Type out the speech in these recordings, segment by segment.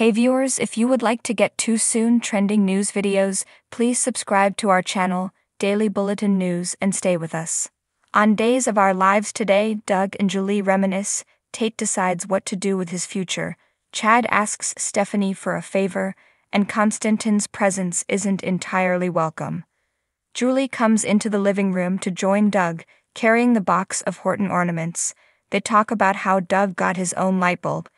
Hey viewers, if you would like to get too soon trending news videos, please subscribe to our channel, Daily Bulletin News, and stay with us. On Days of Our Lives today, Doug and Julie reminisce, Tate decides what to do with his future, Chad asks Stephanie for a favor, and Constantine's presence isn't entirely welcome. Julie comes into the living room to join Doug, carrying the box of Horton ornaments. They talk about how Doug got his own light bulb.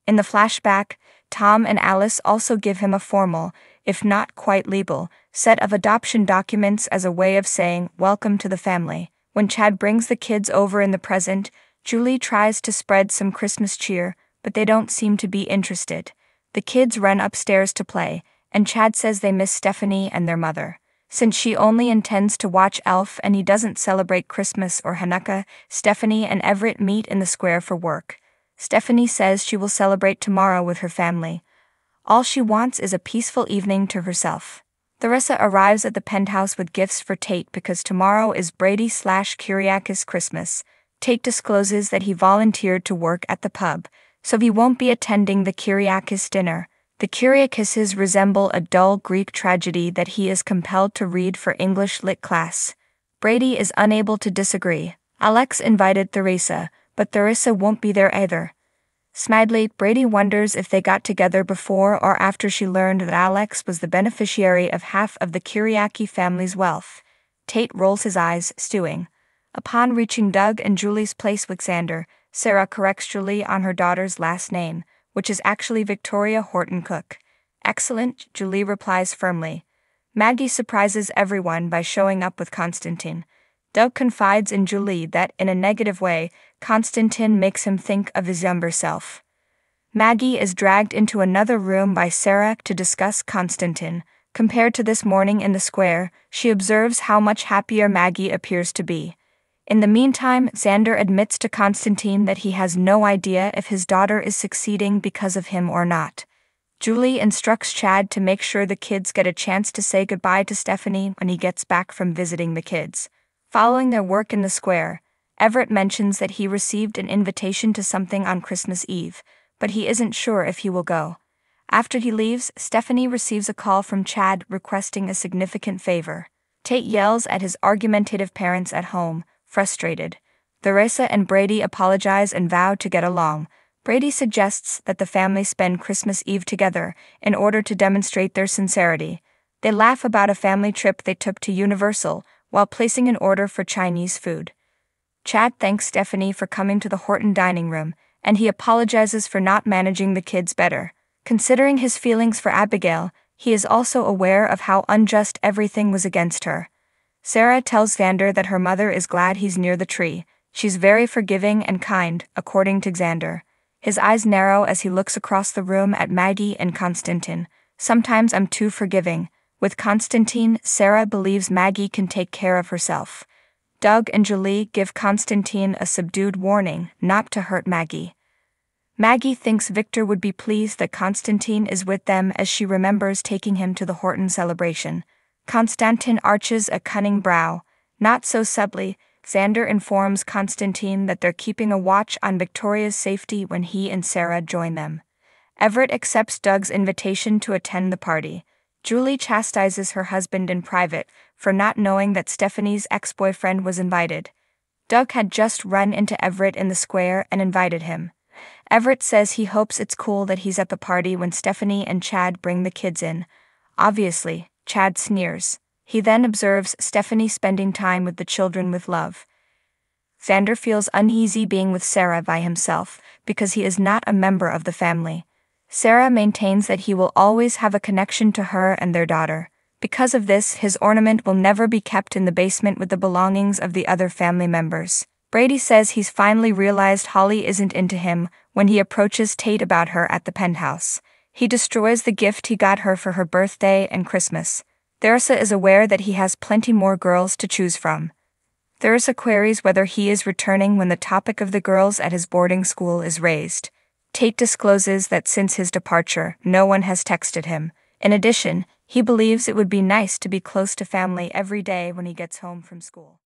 In the flashback, Tom and Alice also give him a formal, if not quite legal, set of adoption documents as a way of saying, "Welcome to the family." When Chad brings the kids over in the present, Julie tries to spread some Christmas cheer, but they don't seem to be interested. The kids run upstairs to play, and Chad says they miss Stephanie and their mother. Since she only intends to watch Elf and he doesn't celebrate Christmas or Hanukkah, Stephanie and Everett meet in the square for work. Stephanie says she will celebrate tomorrow with her family. All she wants is a peaceful evening to herself. Theresa arrives at the penthouse with gifts for Tate because tomorrow is Brady/Kyriakis Christmas. Tate discloses that he volunteered to work at the pub, so he won't be attending the Kyriakis dinner. The Kyriakises resemble a dull Greek tragedy that he is compelled to read for English lit class. Brady is unable to disagree. Alex invited Theresa, but Theresa won't be there either. Smidely, Brady wonders if they got together before or after she learned that Alex was the beneficiary of half of the Kyriaki family's wealth. Tate rolls his eyes, stewing. Upon reaching Doug and Julie's place with Xander, Sarah corrects Julie on her daughter's last name, which is actually Victoria Horton Cook. "Excellent," Julie replies firmly. Maggie surprises everyone by showing up with Constantine. Doug confides in Julie that, in a negative way, Constantine makes him think of his younger self. Maggie is dragged into another room by Sarah to discuss Constantine. Compared to this morning in the square, she observes how much happier Maggie appears to be. In the meantime, Xander admits to Constantine that he has no idea if his daughter is succeeding because of him or not. Julie instructs Chad to make sure the kids get a chance to say goodbye to Stephanie when he gets back from visiting the kids. Following their work in the square, Everett mentions that he received an invitation to something on Christmas Eve, but he isn't sure if he will go. After he leaves, Stephanie receives a call from Chad requesting a significant favor. Tate yells at his argumentative parents at home, frustrated. Theresa and Brady apologize and vow to get along. Brady suggests that the family spend Christmas Eve together in order to demonstrate their sincerity. They laugh about a family trip they took to Universal while placing an order for Chinese food. Chad thanks Stephanie for coming to the Horton dining room, and he apologizes for not managing the kids better. Considering his feelings for Abigail, he is also aware of how unjust everything was against her. Sarah tells Xander that her mother is glad he's near the tree. She's very forgiving and kind, according to Xander. His eyes narrow as he looks across the room at Maggie and Constantine. "Sometimes I'm too forgiving." With Constantine, Sarah believes Maggie can take care of herself. Doug and Julie give Constantine a subdued warning not to hurt Maggie. Maggie thinks Victor would be pleased that Constantine is with them as she remembers taking him to the Horton celebration. Constantine arches a cunning brow. Not so subtly, Xander informs Constantine that they're keeping a watch on Victoria's safety when he and Sarah join them. Everett accepts Doug's invitation to attend the party. Julie chastises her husband in private for not knowing that Stephanie's ex-boyfriend was invited. Doug had just run into Everett in the square and invited him. Everett says he hopes it's cool that he's at the party when Stephanie and Chad bring the kids in. Obviously, Chad sneers. He then observes Stephanie spending time with the children with love. Xander feels uneasy being with Sarah by himself because he is not a member of the family. Sarah maintains that he will always have a connection to her and their daughter. Because of this, his ornament will never be kept in the basement with the belongings of the other family members. Brady says he's finally realized Holly isn't into him when he approaches Tate about her at the penthouse. He destroys the gift he got her for her birthday and Christmas. Theresa is aware that he has plenty more girls to choose from. Theresa queries whether he is returning when the topic of the girls at his boarding school is raised. Tate discloses that since his departure, no one has texted him. In addition, he believes it would be nice to be close to family every day when he gets home from school.